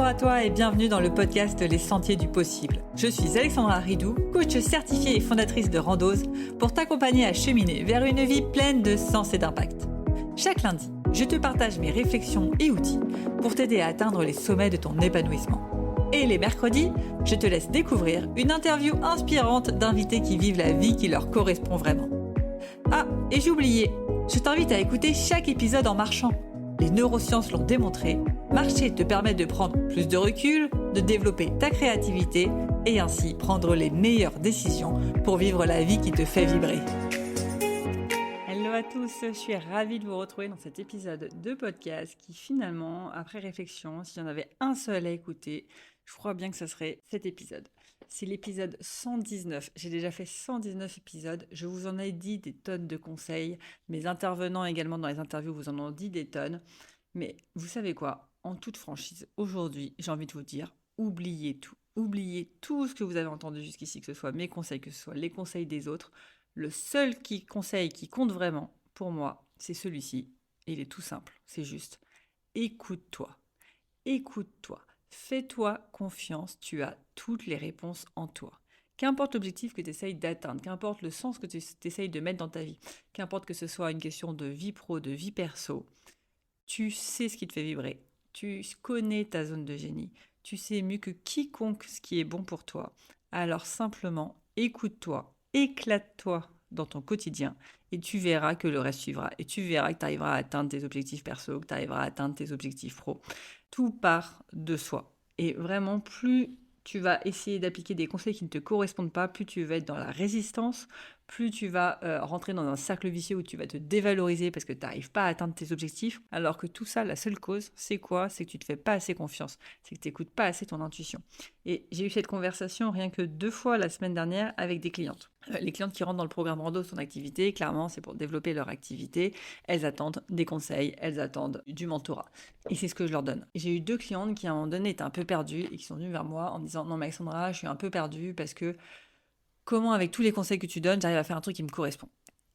Bonjour à toi et bienvenue dans le podcast Les Sentiers du Possible. Je suis Alexandra Ridou, coach certifiée et fondatrice de Randose, pour t'accompagner à cheminer vers une vie pleine de sens et d'impact. Chaque lundi, je te partage mes réflexions et outils pour t'aider à atteindre les sommets de ton épanouissement. Et les mercredis, je te laisse découvrir une interview inspirante d'invités qui vivent la vie qui leur correspond vraiment. Ah, et j'ai oublié, je t'invite à écouter chaque épisode en marchant. Les neurosciences l'ont démontré, marcher te permet de prendre plus de recul, de développer ta créativité et ainsi prendre les meilleures décisions pour vivre la vie qui te fait vibrer. Hello à tous, je suis ravie de vous retrouver dans cet épisode de podcast qui finalement, après réflexion, s'il y en avait un seul à écouter, je crois bien que ce serait cet épisode. C'est l'épisode 119. J'ai déjà fait 119 épisodes. Je vous en ai dit des tonnes de conseils. Mes intervenants également dans les interviews vous en ont dit des tonnes. Mais vous savez quoi ? En toute franchise, aujourd'hui, j'ai envie de vous dire, oubliez tout. Oubliez tout ce que vous avez entendu jusqu'ici, que ce soit mes conseils, que ce soit les conseils des autres. Le seul conseil qui compte vraiment, pour moi, c'est celui-ci. Et il est tout simple. C'est juste, écoute-toi. Écoute-toi. Fais-toi confiance, tu as toutes les réponses en toi. Qu'importe l'objectif que tu essayes d'atteindre, qu'importe le sens que tu essayes de mettre dans ta vie, qu'importe que ce soit une question de vie pro, de vie perso, tu sais ce qui te fait vibrer, tu connais ta zone de génie, tu sais mieux que quiconque ce qui est bon pour toi. Alors simplement, écoute-toi, éclate-toi dans ton quotidien et tu verras que le reste suivra. Et tu verras que tu arriveras à atteindre tes objectifs perso, que tu arriveras à atteindre tes objectifs pro. Tout part de soi. Et vraiment, plus tu vas essayer d'appliquer des conseils qui ne te correspondent pas, plus tu vas être dans la résistance, plus tu vas rentrer dans un cercle vicieux où tu vas te dévaloriser parce que tu n'arrives pas à atteindre tes objectifs. Alors que tout ça, la seule cause, c'est quoi ? C'est que tu ne te fais pas assez confiance, c'est que tu n'écoutes pas assez ton intuition. Et j'ai eu cette conversation rien que 2 fois la semaine dernière avec des clientes. Les clientes qui rentrent dans le programme Randose son activité, clairement, c'est pour développer leur activité. Elles attendent des conseils, elles attendent du mentorat. Et c'est ce que je leur donne. J'ai eu 2 clientes qui, à un moment donné, étaient un peu perdues et qui sont venues vers moi en me disant « Non, mais Alexandra, je suis un peu perdue parce que comment, avec tous les conseils que tu donnes, j'arrive à faire un truc qui me correspond ?»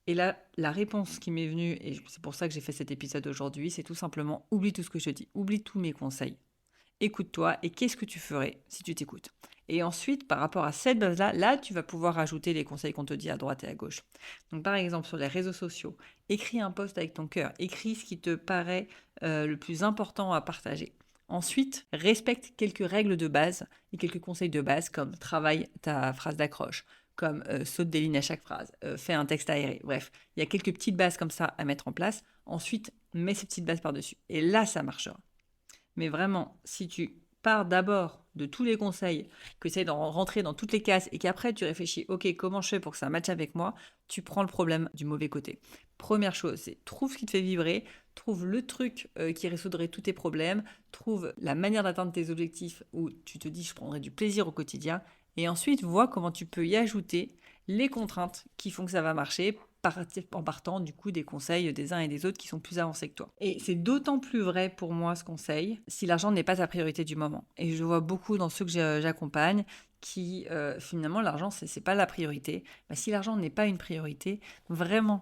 Et là, la réponse qui m'est venue, et c'est pour ça que j'ai fait cet épisode aujourd'hui, c'est tout simplement « Oublie tout ce que je te dis, oublie tous mes conseils. Écoute-toi et qu'est-ce que tu ferais si tu t'écoutes ?» Et ensuite, par rapport à cette base-là, là, tu vas pouvoir ajouter les conseils qu'on te dit à droite et à gauche. Donc, par exemple, sur les réseaux sociaux, écris un post avec ton cœur. Écris ce qui te paraît le plus important à partager. Ensuite, respecte quelques règles de base et quelques conseils de base, comme travaille ta phrase d'accroche, comme saute des lignes à chaque phrase, fais un texte aéré. Bref, il y a quelques petites bases comme ça à mettre en place. Ensuite, mets ces petites bases par-dessus. Et là, ça marchera. Mais vraiment, si tu pars d'abord de tous les conseils, que tu essaies de rentrer dans toutes les cases et qu'après tu réfléchis, ok, comment je fais pour que ça matche avec moi, tu prends le problème du mauvais côté. Première chose, c'est trouve ce qui te fait vibrer, trouve le truc qui résoudrait tous tes problèmes, trouve la manière d'atteindre tes objectifs où tu te dis je prendrai du plaisir au quotidien et ensuite vois comment tu peux y ajouter les contraintes qui font que ça va marcher en partant du coup des conseils des uns et des autres qui sont plus avancés que toi. Et c'est d'autant plus vrai pour moi ce conseil si l'argent n'est pas ta priorité du moment. Et je vois beaucoup dans ceux que j'accompagne qui finalement l'argent c'est pas la priorité. Bah, si l'argent n'est pas une priorité, vraiment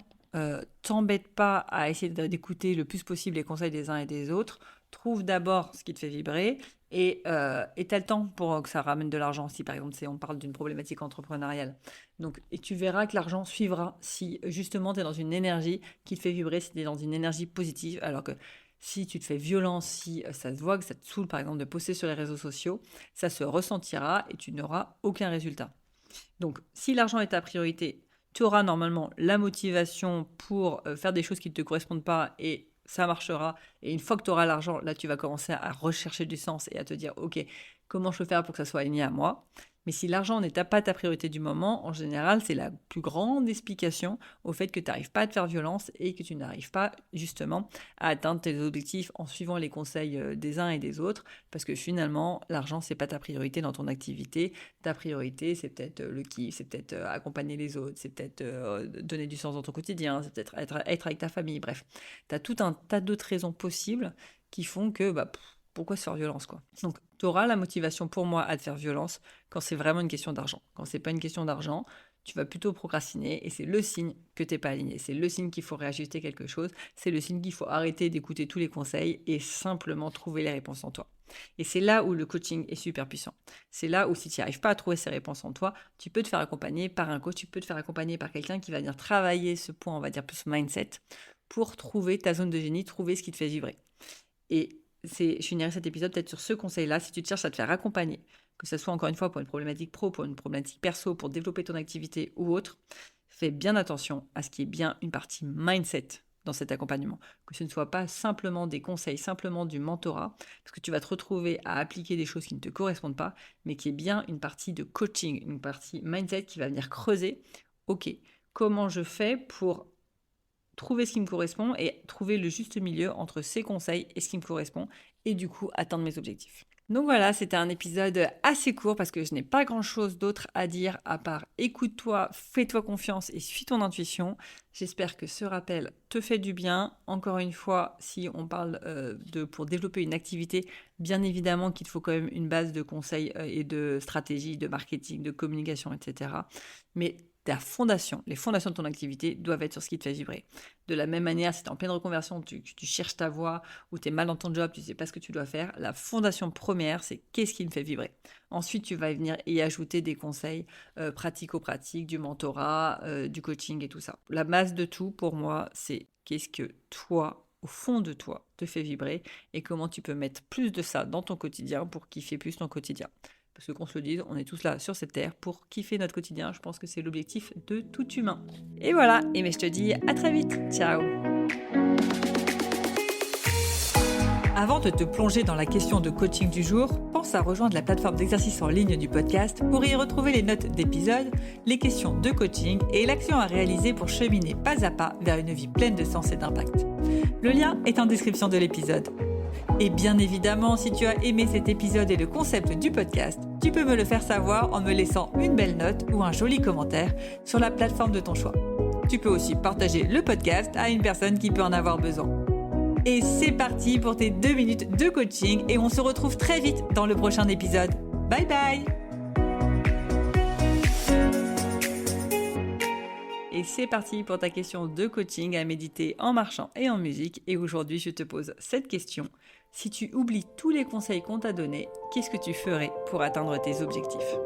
t'embête pas à essayer d'écouter le plus possible les conseils des uns et des autres. Trouve d'abord ce qui te fait vibrer et t'as le temps pour que ça ramène de l'argent. Si par exemple on parle d'une problématique entrepreneuriale. Donc, et tu verras que l'argent suivra si justement tu es dans une énergie qui te fait vibrer, si tu es dans une énergie positive. Alors que si tu te fais violence, si ça se voit que ça te saoule par exemple de poster sur les réseaux sociaux, ça se ressentira et tu n'auras aucun résultat. Donc si l'argent est ta priorité, tu auras normalement la motivation pour faire des choses qui ne te correspondent pas et ça marchera. Et une fois que tu auras l'argent, là, tu vas commencer à rechercher du sens et à te dire, OK, comment je peux faire pour que ça soit aligné à moi ? Mais si l'argent n'est pas ta priorité du moment, en général, c'est la plus grande explication au fait que tu n'arrives pas à te faire violence et que tu n'arrives pas justement à atteindre tes objectifs en suivant les conseils des uns et des autres. Parce que finalement, l'argent, c'est pas ta priorité dans ton activité. Ta priorité, c'est peut-être le kiff, c'est peut-être accompagner les autres, c'est peut-être donner du sens dans ton quotidien, c'est peut-être être avec ta famille. Bref, tu as tout un tas d'autres raisons possibles qui font que pourquoi se faire violence quoi. Donc tu auras la motivation pour moi à te faire violence quand c'est vraiment une question d'argent. Quand c'est pas une question d'argent, tu vas plutôt procrastiner et c'est le signe que tu n'es pas aligné. C'est le signe qu'il faut réajuster quelque chose. C'est le signe qu'il faut arrêter d'écouter tous les conseils et simplement trouver les réponses en toi. Et c'est là où le coaching est super puissant. C'est là où si tu n'y arrives pas à trouver ces réponses en toi, tu peux te faire accompagner par un coach, tu peux te faire accompagner par quelqu'un qui va venir travailler ce point, on va dire plus mindset, pour trouver ta zone de génie, trouver ce qui te fait vibrer. Et je finirai cet épisode peut-être sur ce conseil-là, si tu te cherches à te faire accompagner, que ce soit encore une fois pour une problématique pro, pour une problématique perso, pour développer ton activité ou autre, fais bien attention à ce qui est bien une partie mindset dans cet accompagnement, que ce ne soit pas simplement des conseils, simplement du mentorat, parce que tu vas te retrouver à appliquer des choses qui ne te correspondent pas, mais qui est bien une partie de coaching, une partie mindset qui va venir creuser, ok, comment je fais pour trouver ce qui me correspond et trouver le juste milieu entre ces conseils et ce qui me correspond, et du coup atteindre mes objectifs. Donc voilà, c'était un épisode assez court parce que je n'ai pas grand-chose d'autre à dire à part écoute-toi, fais-toi confiance et suis ton intuition. J'espère que ce rappel te fait du bien. Encore une fois, si on parle pour développer une activité, bien évidemment qu'il te faut quand même une base de conseils et de stratégie, de marketing, de communication, etc. Mais ta fondation, les fondations de ton activité doivent être sur ce qui te fait vibrer. De la même manière, si tu es en pleine reconversion, tu cherches ta voie ou tu es mal dans ton job, tu ne sais pas ce que tu dois faire, la fondation première, c'est qu'est-ce qui me fait vibrer. Ensuite, tu vas venir y ajouter des conseils pratico-pratiques, du mentorat, du coaching et tout ça. La base de tout, pour moi, c'est qu'est-ce que toi, au fond de toi, te fait vibrer et comment tu peux mettre plus de ça dans ton quotidien pour kiffer plus ton quotidien. Parce que qu'on se le dise, on est tous là sur cette terre pour kiffer notre quotidien. Je pense que c'est l'objectif de tout humain. Et voilà, et mais je te dis à très vite. Ciao. Avant de te plonger dans la question de coaching du jour, pense à rejoindre la plateforme d'exercice en ligne du podcast pour y retrouver les notes d'épisode, les questions de coaching et l'action à réaliser pour cheminer pas à pas vers une vie pleine de sens et d'impact. Le lien est en description de l'épisode. Et bien évidemment, si tu as aimé cet épisode et le concept du podcast, tu peux me le faire savoir en me laissant une belle note ou un joli commentaire sur la plateforme de ton choix. Tu peux aussi partager le podcast à une personne qui peut en avoir besoin. Et c'est parti pour tes 2 minutes de coaching et on se retrouve très vite dans le prochain épisode. Bye bye! Et c'est parti pour ta question de coaching à méditer en marchant et en musique. Et aujourd'hui, je te pose cette question. Si tu oublies tous les conseils qu'on t'a donnés, qu'est-ce que tu ferais pour atteindre tes objectifs ?